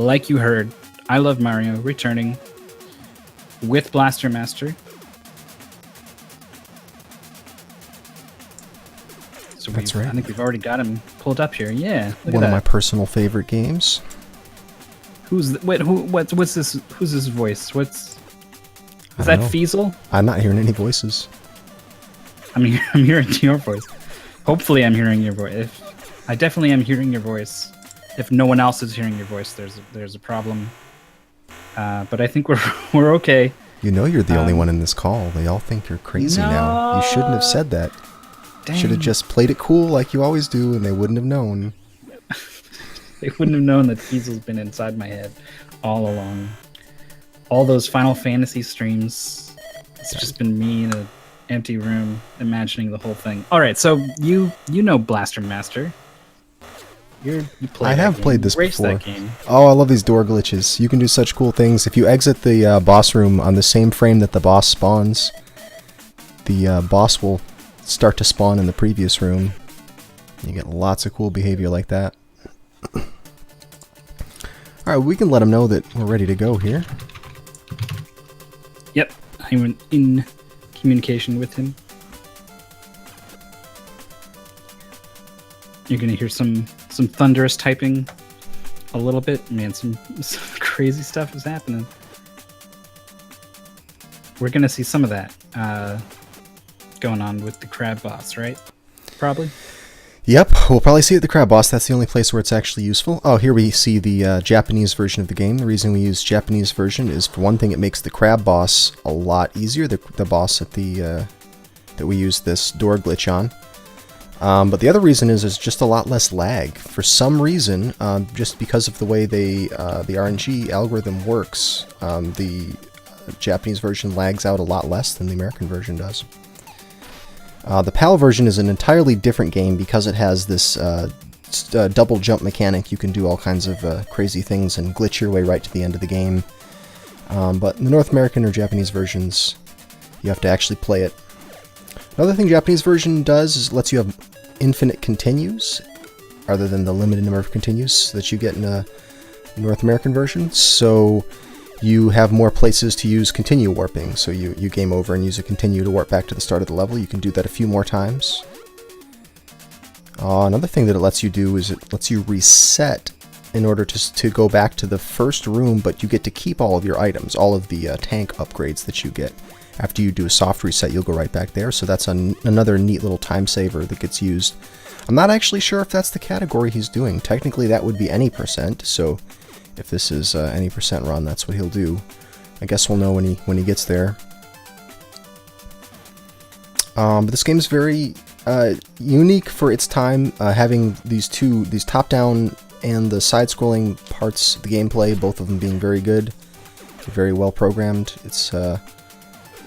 like you heard, I Love Mario returning with Blaster Master. So That's right. I think we've already got him pulled up here. Yeah, look One at of my that. personal favorite games. Who's what's this? Who's this voice? Is I that don't know. Feasel? I'm not hearing any voices. I'm hearing your voice. Hopefully, I'm hearing your voice. I definitely am hearing your voice. If no one else is hearing your voice, there's a problem. But I think we're okay. You know you're the only one in this call. They all think you're crazy now. You shouldn't have said that. Should have just played it cool like you always do, and they wouldn't have known. They wouldn't have known that Feasel's been inside my head all along. All those Final Fantasy streams. It's just been me in an empty room imagining the whole thing. All right, so you know Blaster Master. You play. I have played this Race before. That game. Oh, I love these door glitches. You can do such cool things. If you exit the boss room on the same frame that the boss spawns, the boss will start to spawn in the previous room. You get lots of cool behavior like that. Alright, we can let them know that we're ready to go here. Yep, I'm in communication with him. You're gonna hear some thunderous typing a little bit. Man, some crazy stuff is happening. We're gonna see some of that going on with the crab boss, right? Probably. Yep, we'll probably see it at the crab boss. That's the only place where it's actually useful. Oh, here we see the Japanese version of the game. The reason we use Japanese version is, for one thing, it makes the crab boss a lot easier. The boss at the that we use this door glitch on. But the other reason is there's just a lot less lag. For some reason, just because of the way the RNG algorithm works, the Japanese version lags out a lot less than the American version does. The PAL version is an entirely different game because it has this double jump mechanic. You can do all kinds of crazy things and glitch your way right to the end of the game. But in the North American or Japanese versions, you have to actually play it. Another thing Japanese version does is it lets you have infinite continues, rather than the limited number of continues that you get in a North American version. So you have more places to use continue warping. So you game over and use a continue to warp back to the start of the level. You can do that a few more times. Another thing that it lets you do is it lets you reset in order to go back to the first room, but you get to keep all of your items, all of the tank upgrades that you get. After you do a soft reset, you'll go right back there. So that's another neat little time saver that gets used. I'm not actually sure if that's the category he's doing. Technically, that would be any percent. So if this is any percent run, that's what he'll do. I guess we'll know when he gets there. But this game is very unique for its time, having these top-down and the side-scrolling parts of the gameplay, both of them being very good, very well programmed. It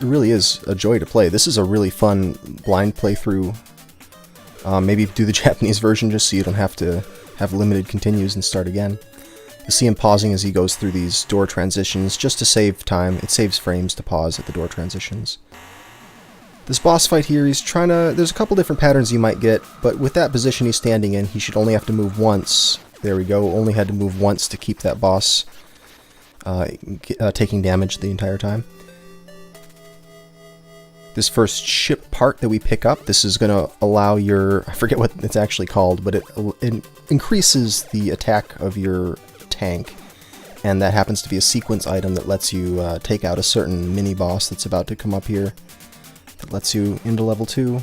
really is a joy to play. This is a really fun blind playthrough. Maybe do the Japanese version just so you don't have to have limited continues and start again. You see him pausing as he goes through these door transitions just to save time. It saves frames to pause at the door transitions. This boss fight here, he's trying to... There's a couple different patterns you might get, but with that position he's standing in, he should only have to move once. There we go. Only had to move once to keep that boss taking damage the entire time. This first ship part that we pick up, this is going to allow your... I forget what it's actually called, but it increases the attack of your tank. And that happens to be a sequence item that lets you take out a certain mini-boss that's about to come up here. That lets you into level 2.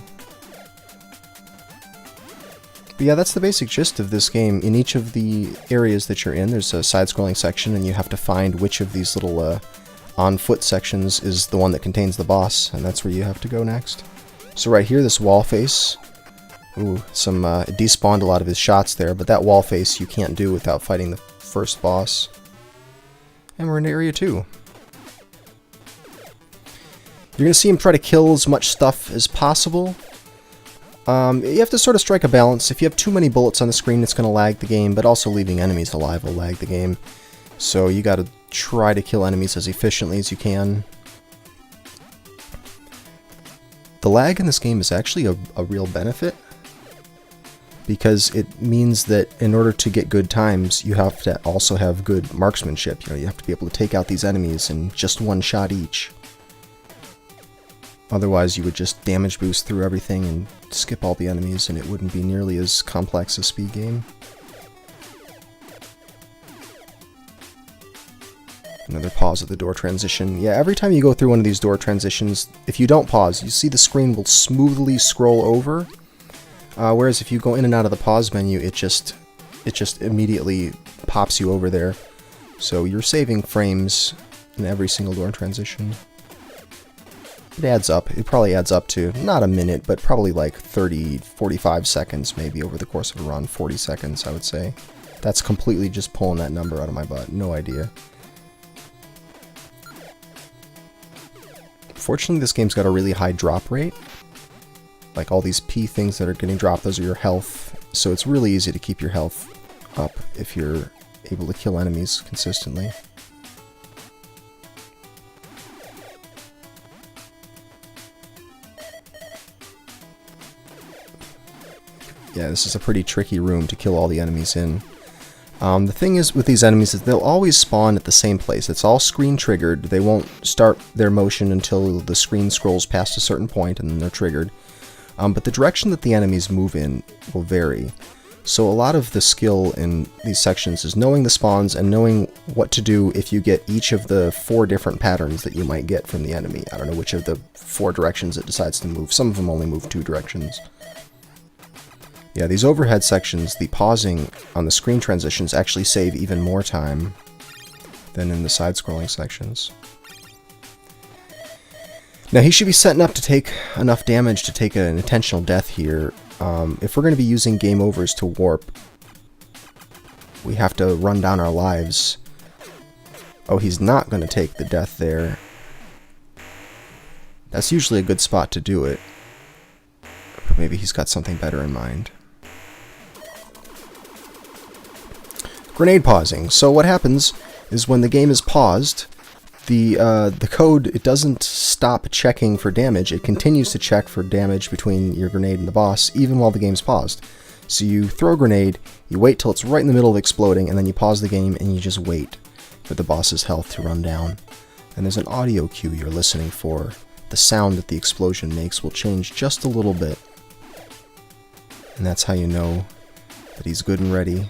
But yeah, that's the basic gist of this game. In each of the areas that you're in, there's a side-scrolling section, and you have to find which of these little... on-foot sections is the one that contains the boss, and that's where you have to go next. So right here, this wall face, it despawned a lot of his shots there, but that wall face you can't do without fighting the first boss. And we're in area 2. You're going to see him try to kill as much stuff as possible. You have to sort of strike a balance. If you have too many bullets on the screen, it's going to lag the game, but also leaving enemies alive will lag the game. So you got to try to kill enemies as efficiently as you can. The lag in this game is actually a real benefit, because it means that in order to get good times, you have to also have good marksmanship. You know, you have to be able to take out these enemies in just one shot each. Otherwise, you would just damage boost through everything and skip all the enemies, and it wouldn't be nearly as complex a speed game. Another pause at the door transition. Yeah, every time you go through one of these door transitions, if you don't pause, you see the screen will smoothly scroll over. Whereas if you go in and out of the pause menu, it just immediately pops you over there. So you're saving frames in every single door transition. It adds up. It probably adds up to not a minute, but probably like 30, 45 seconds maybe over the course of a run. 40 seconds, I would say. That's completely just pulling that number out of my butt. No idea. Fortunately, this game's got a really high drop rate. Like all these P things that are getting dropped, those are your health. So it's really easy to keep your health up if you're able to kill enemies consistently. Yeah, this is a pretty tricky room to kill all the enemies in. The thing is with these enemies is they'll always spawn at the same place. It's all screen triggered. They won't start their motion until the screen scrolls past a certain point and then they're triggered. But the direction that the enemies move in will vary. So a lot of the skill in these sections is knowing the spawns and knowing what to do if you get each of the 4 different patterns that you might get from the enemy. I don't know which of the 4 directions it decides to move. Some of them only move 2 directions. Yeah, these overhead sections, the pausing on the screen transitions actually save even more time than in the side-scrolling sections. Now he should be setting up to take enough damage to take an intentional death here. If we're going to be using game overs to warp, we have to run down our lives. Oh, he's not going to take the death there. That's usually a good spot to do it. But maybe he's got something better in mind. Grenade pausing. So what happens is when the game is paused, the code, it doesn't stop checking for damage. It continues to check for damage between your grenade and the boss, even while the game's paused. So you throw a grenade, you wait till it's right in the middle of exploding, and then you pause the game and you just wait for the boss's health to run down. And there's an audio cue you're listening for. The sound that the explosion makes will change just a little bit. And that's how you know that he's good and ready.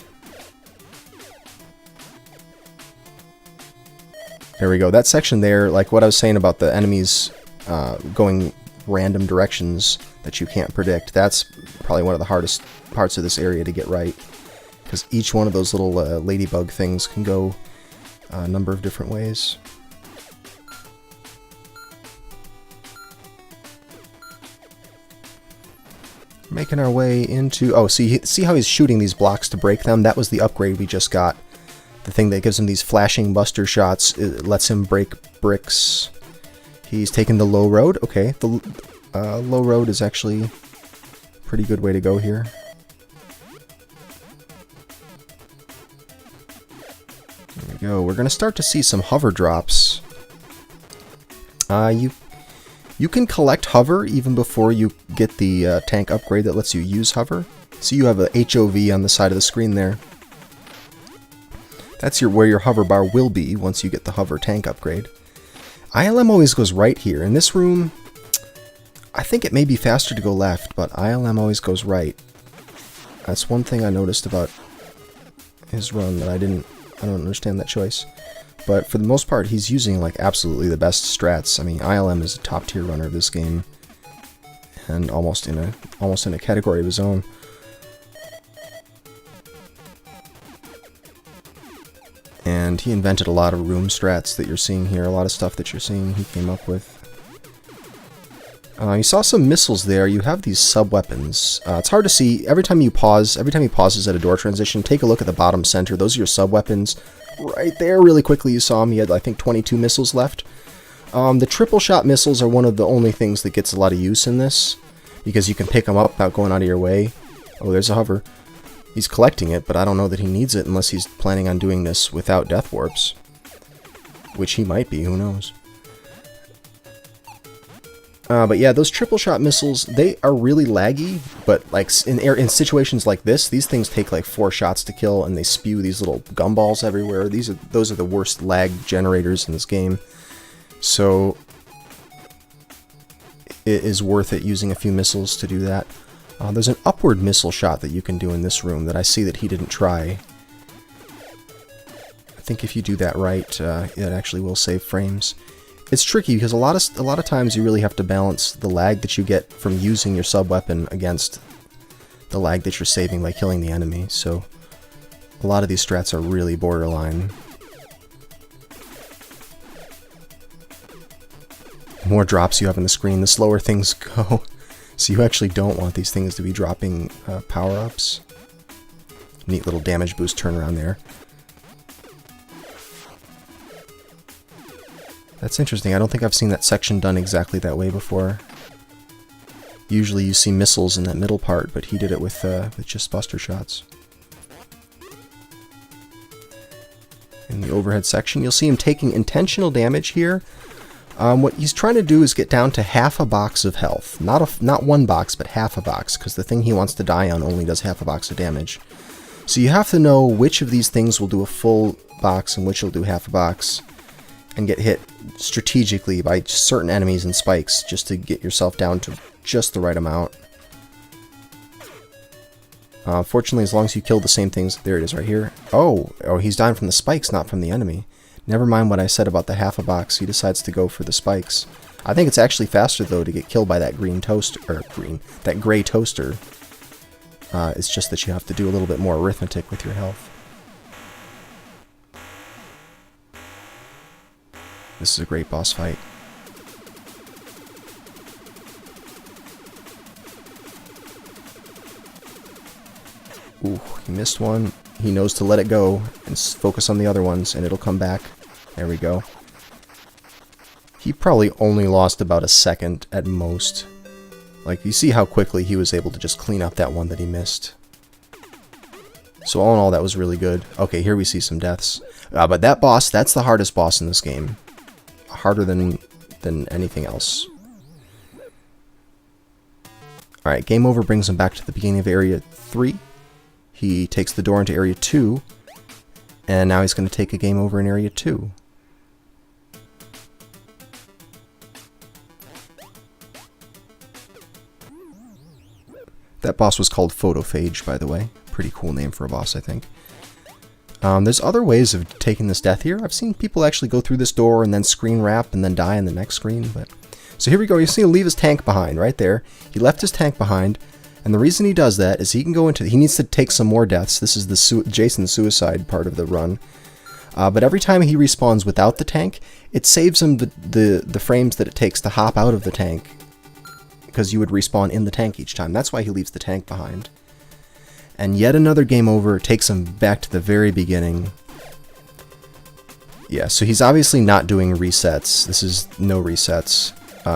There we go. That section there, like what I was saying about the enemies going random directions that you can't predict, that's probably one of the hardest parts of this area to get right. Because each one of those little ladybug things can go a number of different ways. Making our way into... Oh, see how he's shooting these blocks to break them? That was the upgrade we just got. The thing that gives him these flashing buster shots, it lets him break bricks. He's taken the low road. Okay, the low road is actually a pretty good way to go here. There we go. We're going to start to see some hover drops. You can collect hover even before you get the tank upgrade that lets you use hover. So you have a HOV on the side of the screen there. That's where your hover bar will be once you get the hover tank upgrade. ILM always goes right here. In this room, I think it may be faster to go left, but ILM always goes right. That's one thing I noticed about his run that I don't understand that choice. But for the most part, he's using like absolutely the best strats. I mean, ILM is a top tier runner of this game, and almost in a category of his own. And he invented a lot of room strats that you're seeing here. A lot of stuff that you're seeing he came up with. You saw some missiles there. You have these sub-weapons. It's hard to see. Every time he pauses at a door transition, take a look at the bottom center. Those are your sub-weapons. Right there, really quickly, you saw him. He had, I think, 22 missiles left. The triple shot missiles are one of the only things that gets a lot of use in this, because you can pick them up without going out of your way. Oh, there's a hover. He's collecting it, but I don't know that he needs it unless he's planning on doing this without death warps. Which he might be, who knows. But yeah, those triple shot missiles, they are really laggy, but like in situations like this, these things take like 4 shots to kill, and they spew these little gumballs everywhere. Those are the worst lag generators in this game. So it is worth it using a few missiles to do that. There's an upward missile shot that you can do in this room that I see that he didn't try. I think if you do that right, it actually will save frames. It's tricky because a lot of times you really have to balance the lag that you get from using your sub-weapon against the lag that you're saving by killing the enemy. So a lot of these strats are really borderline. The more drops you have on the screen, the slower things go. So you actually don't want these things to be dropping power-ups. Neat little damage boost turnaround there. That's interesting. I don't think I've seen that section done exactly that way before. Usually you see missiles in that middle part, but he did it with just buster shots. In the overhead section, you'll see him taking intentional damage here. What he's trying to do is get down to half a box of health. Not one box, but half a box, because the thing he wants to die on only does half a box of damage. So you have to know which of these things will do a full box and which will do half a box, and get hit strategically by certain enemies and spikes just to get yourself down to just the right amount. Fortunately, as long as you kill the same things... There it is right here. Oh, he's dying from the spikes, not from the enemy. Never mind what I said about the half a box. He decides to go for the spikes. I think it's actually faster, though, to get killed by that green toaster... that gray toaster. It's just that you have to do a little bit more arithmetic with your health. This is a great boss fight. Ooh, he missed one. He knows to let it go and focus on the other ones, and it'll come back. There we go. He probably only lost about a second at most. Like, you see how quickly he was able to just clean up that one that he missed. So all in all, that was really good. Okay, here we see some deaths. But that boss, that's the hardest boss in this game. Harder than anything else. Alright, game over brings him back to the beginning of Area 3. He takes the door into Area 2. And now he's going to take a game over in Area 2. That boss was called Photophage, by the way. Pretty cool name for a boss, I think. There's other ways of taking this death here. I've seen people actually go through this door and then screen wrap and then die in the next screen. But so here we go. You see him leave his tank behind right there. He left his tank behind. And the reason he does that is he can go into... He needs to take some more deaths. This is the Jason suicide part of the run. But every time he respawns without the tank, it saves him the frames that it takes to hop out of the tank. Because you would respawn in the tank each time. That's why he leaves the tank behind. And yet another game over takes him back to the very beginning. Yeah, so he's obviously not doing resets. This is no resets.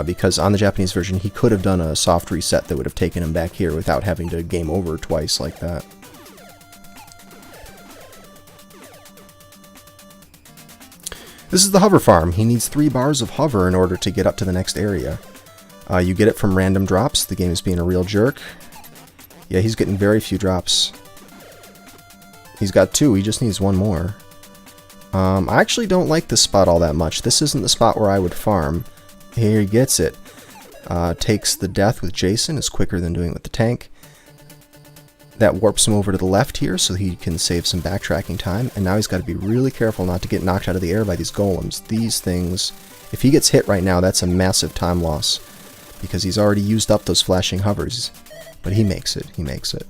Because on the Japanese version, he could have done a soft reset that would have taken him back here without having to game over twice like that. This is the hover farm. He needs 3 bars of hover in order to get up to the next area. You get it from random drops. The game is being a real jerk. Yeah, he's getting very few drops. He's got 2, he just needs 1 more. I actually don't like this spot all that much. This isn't the spot where I would farm. Here he gets it. Takes the death with Jason, is quicker than doing it with the tank. That warps him over to the left here so he can save some backtracking time. And now he's got to be really careful not to get knocked out of the air by these golems. These things, if he gets hit right now, that's a massive time loss. Because he's already used up those flashing hovers. But he makes it. He makes it.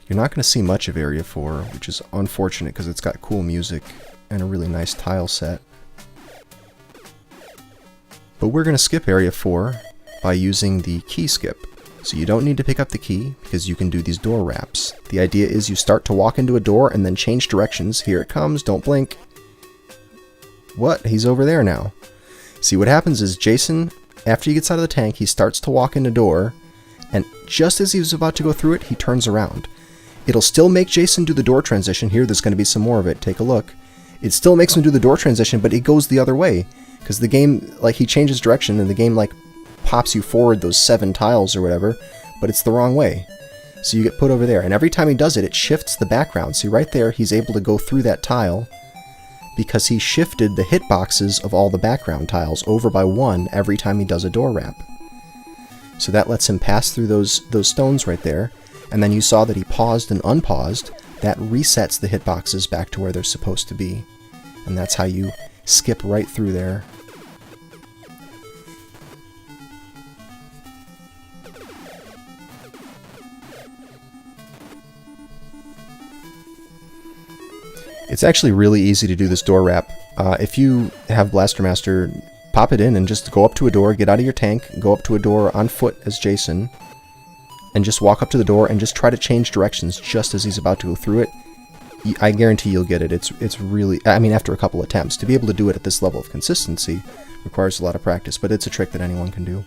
You're not going to see much of Area 4, which is unfortunate because it's got cool music and a really nice tile set. But we're going to skip Area 4 by using the key skip. So you don't need to pick up the key because you can do these door wraps. The idea is you start to walk into a door and then change directions. Here it comes, don't blink. What? He's over there now. See, what happens is Jason, after he gets out of the tank, he starts to walk in the door, and just as he was about to go through it, he turns around. it'll still make Jason do the door transition. Here, there's going to be some more of it. Take a look. It still makes him do the door transition, but it goes the other way. Because the game, like, he changes direction, and the game, like, pops you forward those 7 tiles or whatever, but it's the wrong way. So you get put over there. And every time he does it, it shifts the background. See, right there, he's able to go through that tile because he shifted the hitboxes of all the background tiles over by 1 every time he does a door wrap. So that lets him pass through those stones right there. And then you saw that he paused and unpaused. That resets the hitboxes back to where they're supposed to be. And that's how you skip right through there. It's actually really easy to do this door wrap. If you have Blaster Master, pop it in and just go up to a door, get out of your tank, go up to a door on foot as Jason, and just walk up to the door and just try to change directions just as he's about to go through it. I guarantee you'll get it. It's really, I mean, after a couple attempts. To be able to do it at this level of consistency requires a lot of practice, but it's a trick that anyone can do.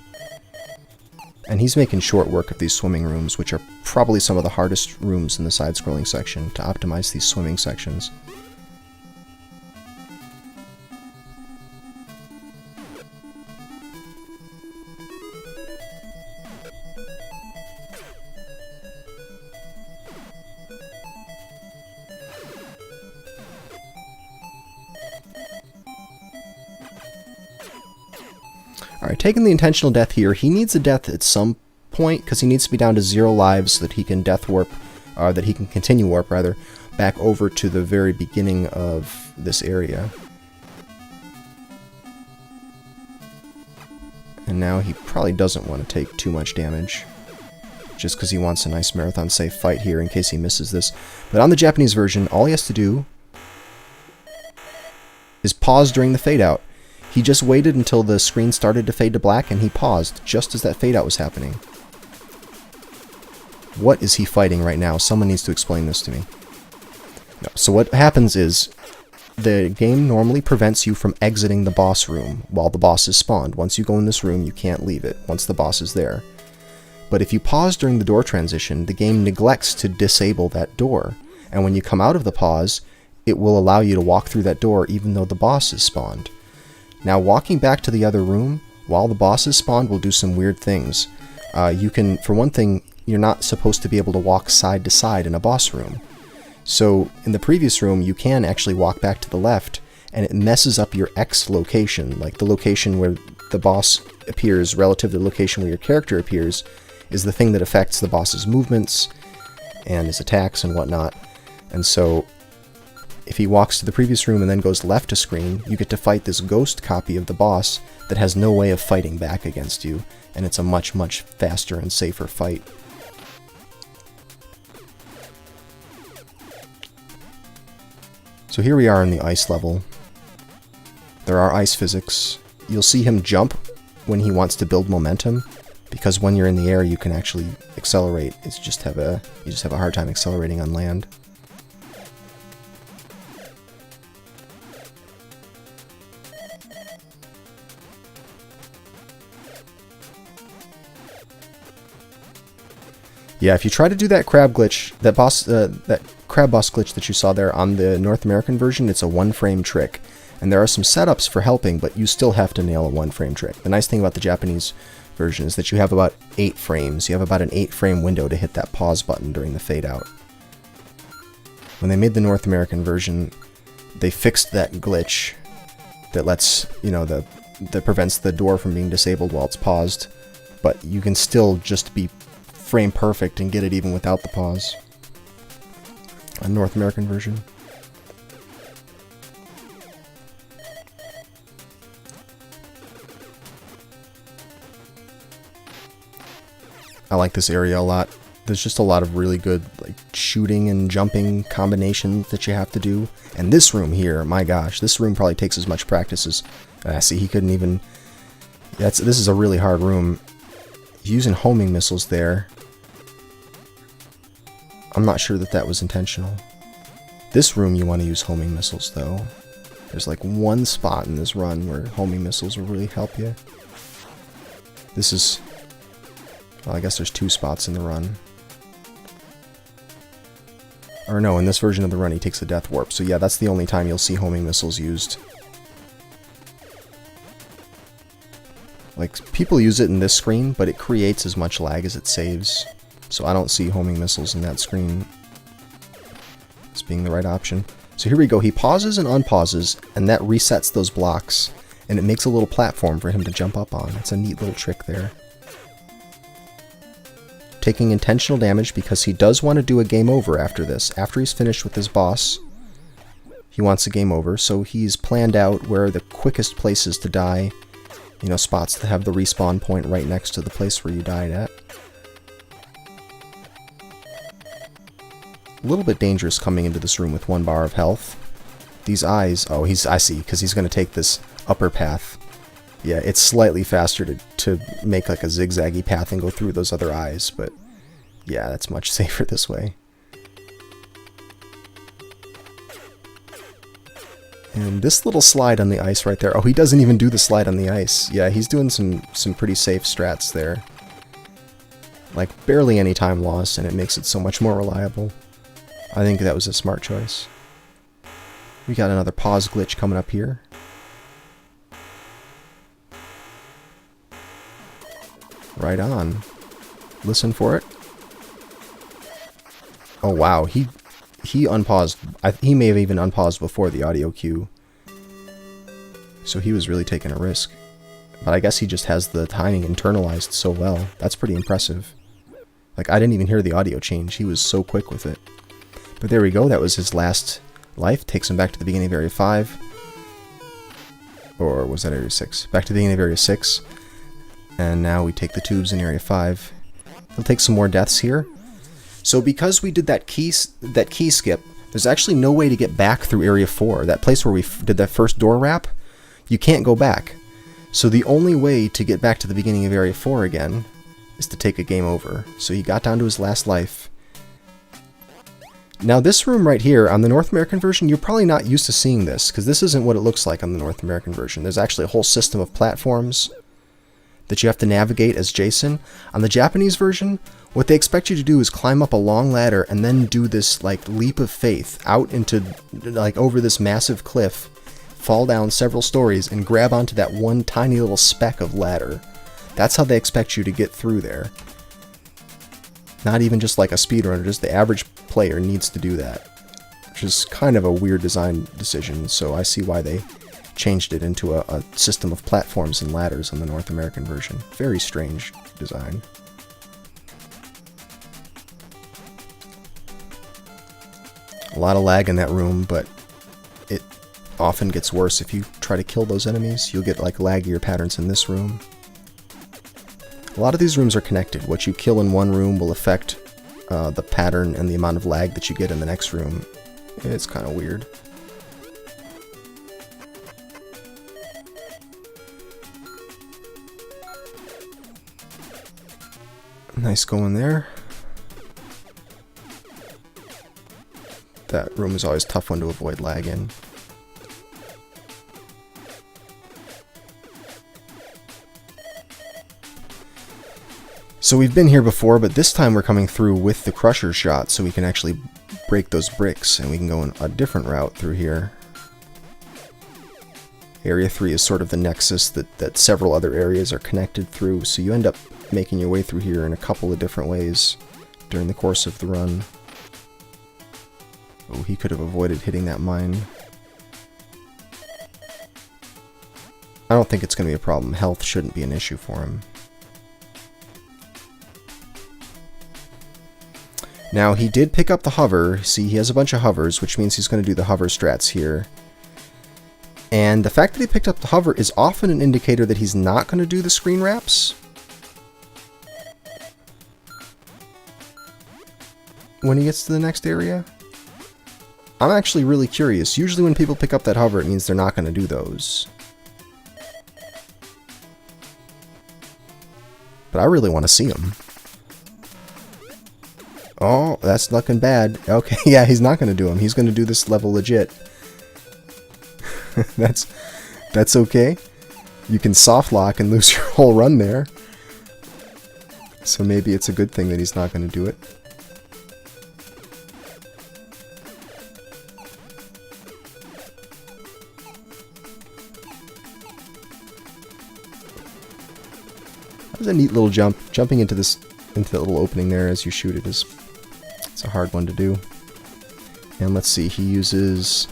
And he's making short work of these swimming rooms, which are probably some of the hardest rooms in the side-scrolling section, to optimize these swimming sections. Alright, taking the intentional death here, he needs a death at some point, because he needs to be down to 0 lives so that he can death warp, or that he can continue warp, rather, back over to the very beginning of this area. And now he probably doesn't want to take too much damage, just because he wants a nice marathon safe fight here in case he misses this. But on the Japanese version, all he has to do is pause during the fade out. He just waited until the screen started to fade to black, and he paused just as that fade out was happening. What is he fighting right now? Someone needs to explain this to me. No. So what happens is, the game normally prevents you from exiting the boss room while the boss is spawned. Once you go in this room, you can't leave it, once the boss is there. But if you pause during the door transition, the game neglects to disable that door. And when you come out of the pause, it will allow you to walk through that door even though the boss is spawned. Now, walking back to the other room while the boss is spawned will do some weird things. You can, for one thing, you're not supposed to be able to walk side to side in a boss room. So, in the previous room, you can actually walk back to the left, and it messes up your X location, like the location where the boss appears relative to the location where your character appears, is the thing that affects the boss's movements and his attacks and whatnot. And so, if he walks to the previous room and then goes left to screen, you get to fight this ghost copy of the boss that has no way of fighting back against you, and it's a much, much faster and safer fight. So here we are in the ice level. There are ice physics. You'll see him jump when he wants to build momentum, because when you're in the air you can actually accelerate. You just have a hard time accelerating on land. Yeah, if you try to do that crab glitch, that crab boss glitch that you saw there on the North American version, it's a 1-frame trick. And there are some setups for helping, but you still have to nail a 1-frame trick. The nice thing about the Japanese version is that you have about 8 frames. You have about an 8-frame window to hit that pause button during the fade out. When they made the North American version, they fixed that glitch that lets, that prevents the door from being disabled while it's paused. But you can still just be frame perfect and get it even without the pause. A North American version. I like this area a lot. There's just a lot of really good shooting and jumping combinations that you have to do. And this room here, my gosh, this room probably takes as much practice as... see, he couldn't even... This is a really hard room. He's using homing missiles there. I'm not sure that was intentional. This room you want to use homing missiles though. There's one spot in this run where homing missiles will really help you. This is... Well, I guess there's 2 spots in the run. Or no, in this version of the run he takes a death warp. So yeah, that's the only time you'll see homing missiles used. Like, people use it in this screen, but it creates as much lag as it saves. So I don't see homing missiles in that screen as being the right option. So here we go, he pauses and unpauses, and that resets those blocks. And it makes a little platform for him to jump up on. It's a neat little trick there. Taking intentional damage because he does want to do a game over after this. After he's finished with his boss, he wants a game over. So he's planned out where the quickest places to die, you know, spots that have the respawn point right next to the place where you died at. A little bit dangerous coming into this room with 1 bar of health. These eyes, oh, I see, because he's going to take this upper path. Yeah, it's slightly faster to make like a zigzaggy path and go through those other eyes, but yeah, that's much safer this way. And this little slide on the ice right there, oh, he doesn't even do the slide on the ice. Yeah, he's doing some pretty safe strats there. Like, barely any time lost, and it makes it so much more reliable. I think that was a smart choice. We got another pause glitch coming up here. Right on. Listen for it. Oh wow, he unpaused. He may have even unpaused before the audio cue. So he was really taking a risk. But I guess he just has the timing internalized so well. That's pretty impressive. Like, I didn't even hear the audio change. He was so quick with it. But there we go. That was his last life. Takes him back to the beginning of Area 5. Or was that Area 6? Back to the beginning of Area 6. And now we take the tubes in Area 5. He'll take some more deaths here. So because we did that key skip, there's actually no way to get back through Area 4. That place where we did that first door wrap, you can't go back. So the only way to get back to the beginning of Area 4 again is to take a game over. So he got down to his last life. Now this room right here, on the North American version, you're probably not used to seeing this, because this isn't what it looks like on the North American version. There's actually a whole system of platforms that you have to navigate as Jason. On the Japanese version, what they expect you to do is climb up a long ladder and then do this like leap of faith out into, like, over this massive cliff, fall down several stories, and grab onto that one tiny little speck of ladder. That's how they expect you to get through there. Not even just like a speedrunner, just the average player needs to do that. Which is kind of a weird design decision, so I see why they changed it into a system of platforms and ladders in the North American version. Very strange design. A lot of lag in that room, but it often gets worse if you try to kill those enemies. You'll get like laggier patterns in this room. A lot of these rooms are connected. What you kill in one room will affect the pattern and the amount of lag that you get in the next room. It's kind of weird. Nice going there. That room is always a tough one to avoid lag in. So we've been here before, but this time we're coming through with the crusher shot, so we can actually break those bricks, and we can go in a different route through here. Area 3 is sort of the nexus that several other areas are connected through, so you end up making your way through here in a couple of different ways during the course of the run. Oh, he could have avoided hitting that mine. I don't think it's going to be a problem. Health shouldn't be an issue for him. Now, he did pick up the hover. See, he has a bunch of hovers, which means he's going to do the hover strats here. And the fact that he picked up the hover is often an indicator that he's not going to do the screen wraps when he gets to the next area. I'm actually really curious. Usually when people pick up that hover, it means they're not going to do those. But I really want to see him. Oh, that's looking bad. Okay, yeah, he's not going to do them. He's going to do this level legit. That's okay. You can soft lock and lose your whole run there. So maybe it's a good thing that he's not going to do it. It's a neat little jump. Jumping into that little opening there as you shoot it's a hard one to do. And let's see, he uses,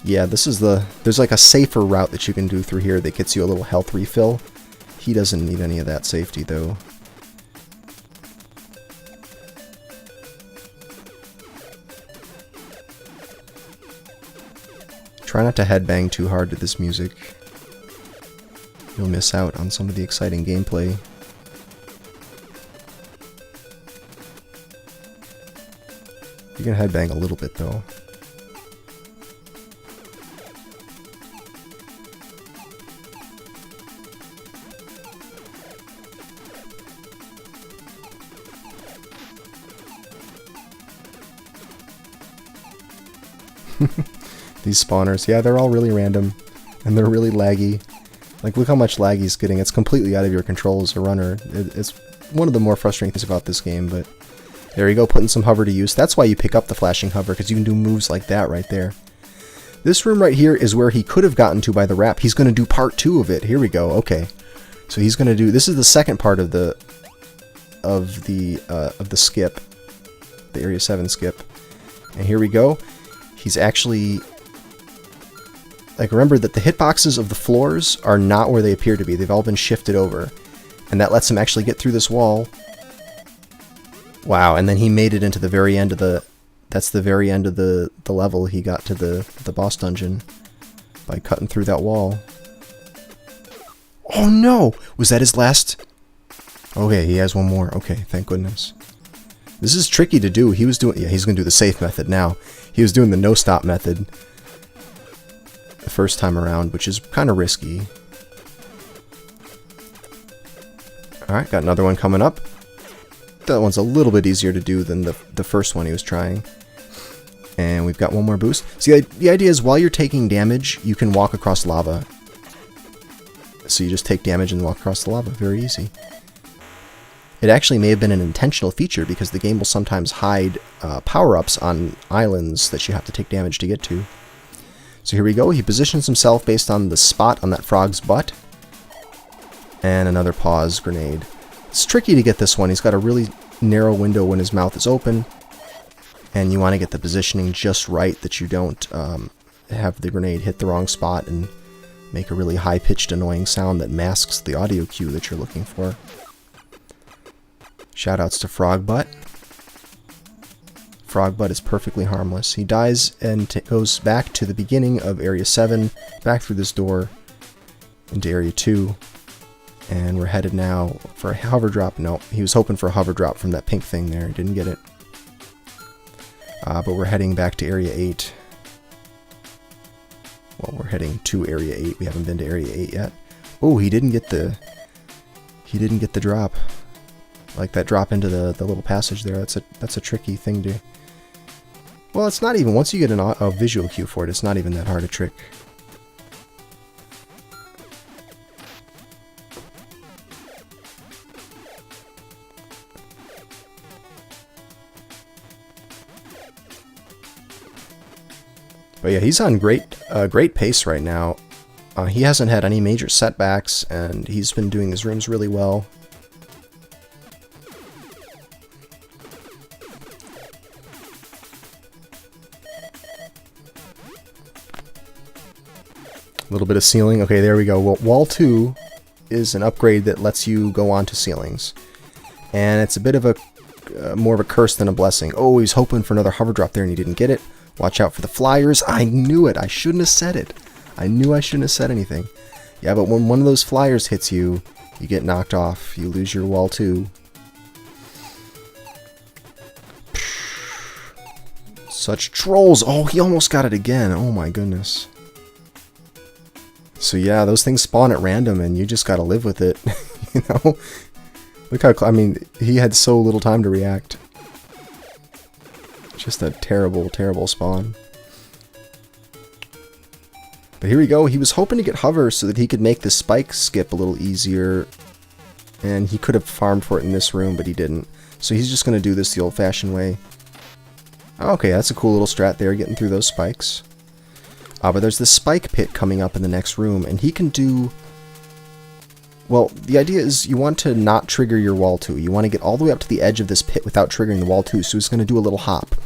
yeah, there's like a safer route that you can do through here that gets you a little health refill. He doesn't need any of that safety though. Try not to headbang too hard to this music. You'll miss out on some of the exciting gameplay. You can headbang a little bit though. These spawners, yeah, they're all really random, and they're really laggy. Like, look how much lag he's getting. It's completely out of your control as a runner. It's one of the more frustrating things about this game, but there you go, putting some hover to use. That's why you pick up the flashing hover, because you can do moves like that right there. This room right here is where he could have gotten to by the wrap. He's going to do part 2 of it. Here we go. Okay, so he's going to do. This is the second part of the skip, the Area 7 skip, and here we go. He's actually. Like, remember that the hitboxes of the floors are not where they appear to be. They've all been shifted over. And that lets him actually get through this wall. Wow, and then he made it into the very end of the... That's the very end of the level. He got to the boss dungeon by cutting through that wall. Oh no! Was that his last... Okay, he has one more. Okay, thank goodness. This is tricky to do. He was doing... Yeah, he's going to do the safe method now. He was doing the no-stop method the first time around, which is kind of risky. Alright, got another one coming up. That one's a little bit easier to do than the first one he was trying. And we've got one more boost. See, the idea is while you're taking damage, you can walk across lava. So you just take damage and walk across the lava. Very easy. It actually may have been an intentional feature because the game will sometimes hide power-ups on islands that you have to take damage to get to. So here we go. He positions himself based on the spot on that frog's butt. And another pause grenade. It's tricky to get this one. He's got a really narrow window when his mouth is open. And you want to get the positioning just right that you don't have the grenade hit the wrong spot and make a really high-pitched annoying sound that masks the audio cue that you're looking for. Shoutouts to Frog Butt. Frog Butt is perfectly harmless. He dies and goes back to the beginning of Area 7, back through this door into Area 2. And we're headed now for a hover drop. No, he was hoping for a hover drop from that pink thing there. He didn't get it. But we're heading back to Area 8. Well, we're heading to Area 8. We haven't been to Area 8 yet. Oh, he didn't get the drop. Like that drop into the little passage there. That's a tricky thing to... Well, it's not even... Once you get a visual cue for it, it's not even that hard a trick. But yeah, he's on great pace right now. He hasn't had any major setbacks, and he's been doing his rooms really well. A little bit of ceiling. Okay, there we go. Well, Wall 2 is an upgrade that lets you go onto ceilings. And it's a bit of a more of a curse than a blessing. Oh, he's hoping for another hover drop there and he didn't get it. Watch out for the flyers. I knew it. I shouldn't have said it. I knew I shouldn't have said anything. Yeah, but when one of those flyers hits you, you get knocked off. You lose your Wall 2. Such trolls. Oh, he almost got it again. Oh my goodness. So yeah, those things spawn at random and you just gotta live with it. You know? Look how... I mean, he had so little time to react. Just a terrible, terrible spawn. But here we go. He was hoping to get hover so that he could make the spike skip a little easier. And he could have farmed for it in this room, but he didn't. So he's just going to do this the old-fashioned way. Okay, that's a cool little strat there, getting through those spikes. But there's this spike pit coming up in the next room, and he can do Well, the idea is you want to not trigger your wall 2. You want to get all the way up to the edge of this pit without triggering the wall 2, so he's going to do a little hop.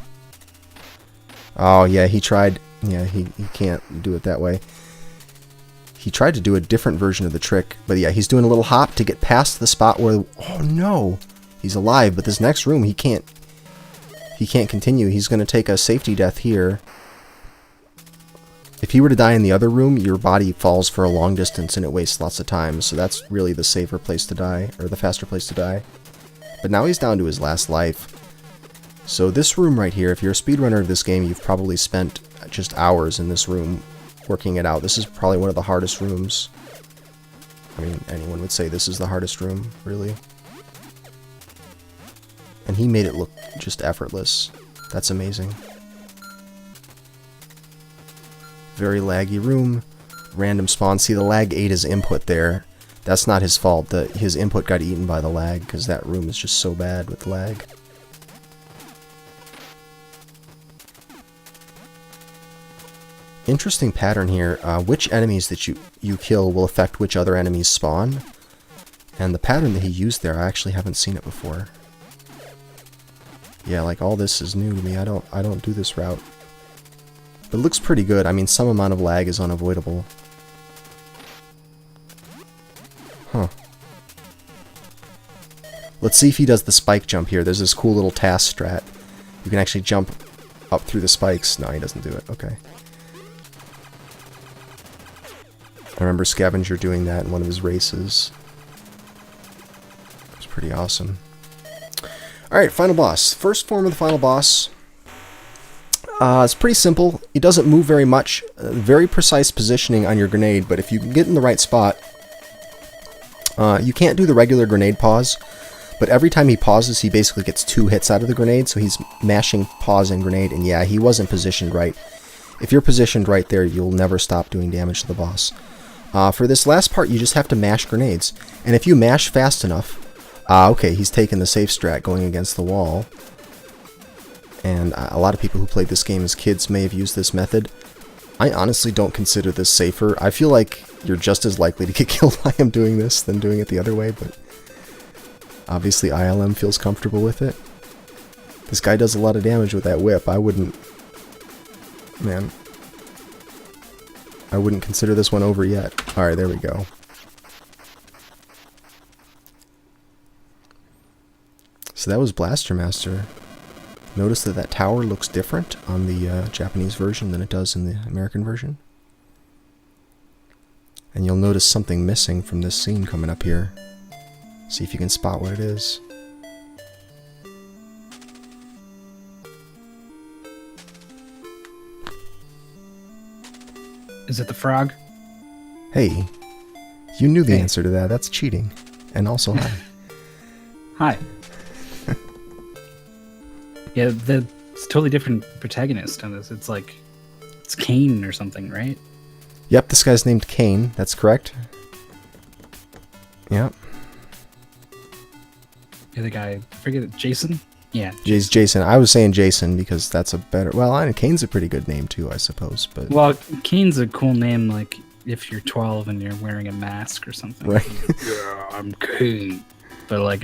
Oh, yeah, he tried. Yeah, he can't do it that way. He tried to do a different version of the trick, but yeah, he's doing a little hop to get past the spot where... Oh, no! He's alive, but this next room, he can't continue. He's going to take a safety death here. If he were to die in the other room, your body falls for a long distance and it wastes lots of time, so that's really the safer place to die, or the faster place to die. But now he's down to his last life. So this room right here, if you're a speedrunner of this game, you've probably spent just hours in this room working it out. This is probably one of the hardest rooms. I mean, anyone would say this is the hardest room, really. And he made it look just effortless. That's amazing. Very laggy room. Random spawn. See, the lag ate his input there. That's not his fault. His input got eaten by the lag, because that room is just so bad with lag. Interesting pattern here. Which enemies that you kill will affect which other enemies spawn. And the pattern that he used there, I actually haven't seen it before. Yeah, like all this is new to me. I don't do this route. But it looks pretty good. I mean, some amount of lag is unavoidable. Huh. Let's see if he does the spike jump here. There's this cool little task strat. You can actually jump up through the spikes. No, he doesn't do it. Okay. I remember Scavenger doing that in one of his races. It was pretty awesome. Alright, final boss. First form of the final boss. It's pretty simple. He doesn't move very much. Very precise positioning on your grenade, but if you get in the right spot, you can't do the regular grenade pause, but every time he pauses, he basically gets 2 hits out of the grenade, so he's mashing pause and grenade, and yeah, he wasn't positioned right. If you're positioned right there, you'll never stop doing damage to the boss. For this last part, you just have to mash grenades, and if you mash fast enough... okay, he's taking the safe strat going against the wall. And a lot of people who played this game as kids may have used this method. I honestly don't consider this safer. I feel like you're just as likely to get killed by him doing this than doing it the other way, but obviously ILM feels comfortable with it. This guy does a lot of damage with that whip. I wouldn't... Man. I wouldn't consider this one over yet. Alright, there we go. So that was Blaster Master. Notice that tower looks different on the Japanese version than it does in the American version. And you'll notice something missing from this scene coming up here. See if you can spot what it is. Is it the frog? Hey, you knew the answer to that. That's cheating. And also hi. Hi. Yeah, it's a totally different protagonist on this. It's like, it's Kane or something, right? Yep, this guy's named Kane. That's correct. Yep. The other guy, I forget it, Jason? Yeah. Jason. I was saying Jason because that's a better... Well, Kane's a pretty good name too, I suppose. But well, Kane's a cool name, like if you're 12 and you're wearing a mask or something. Right. Yeah, I'm Kane. But like,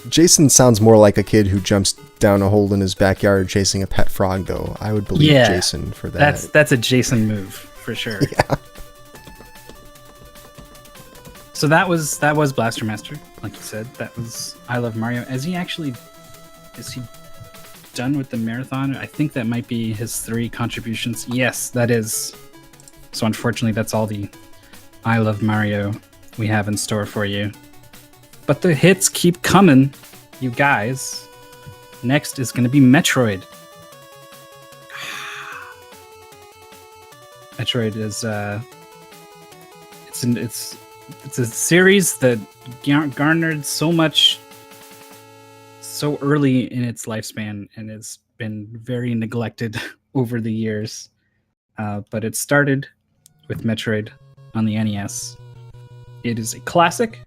Jason sounds more like a kid who jumps down a hole in his backyard chasing a pet frog, though. I would believe Jason for that. That's a Jason move for sure. Yeah. So that was Blaster Master, like you said. That was I Love Mario. Is he done with the marathon? I think that might be his 3 contributions. Yes, that is. So unfortunately, that's all the I Love Mario we have in store for you. But the hits keep coming, you guys. Next is going to be Metroid. Metroid is it's a series that garnered so much so early in its lifespan and has been very neglected over the years. But it started with Metroid on the NES. It is a classic.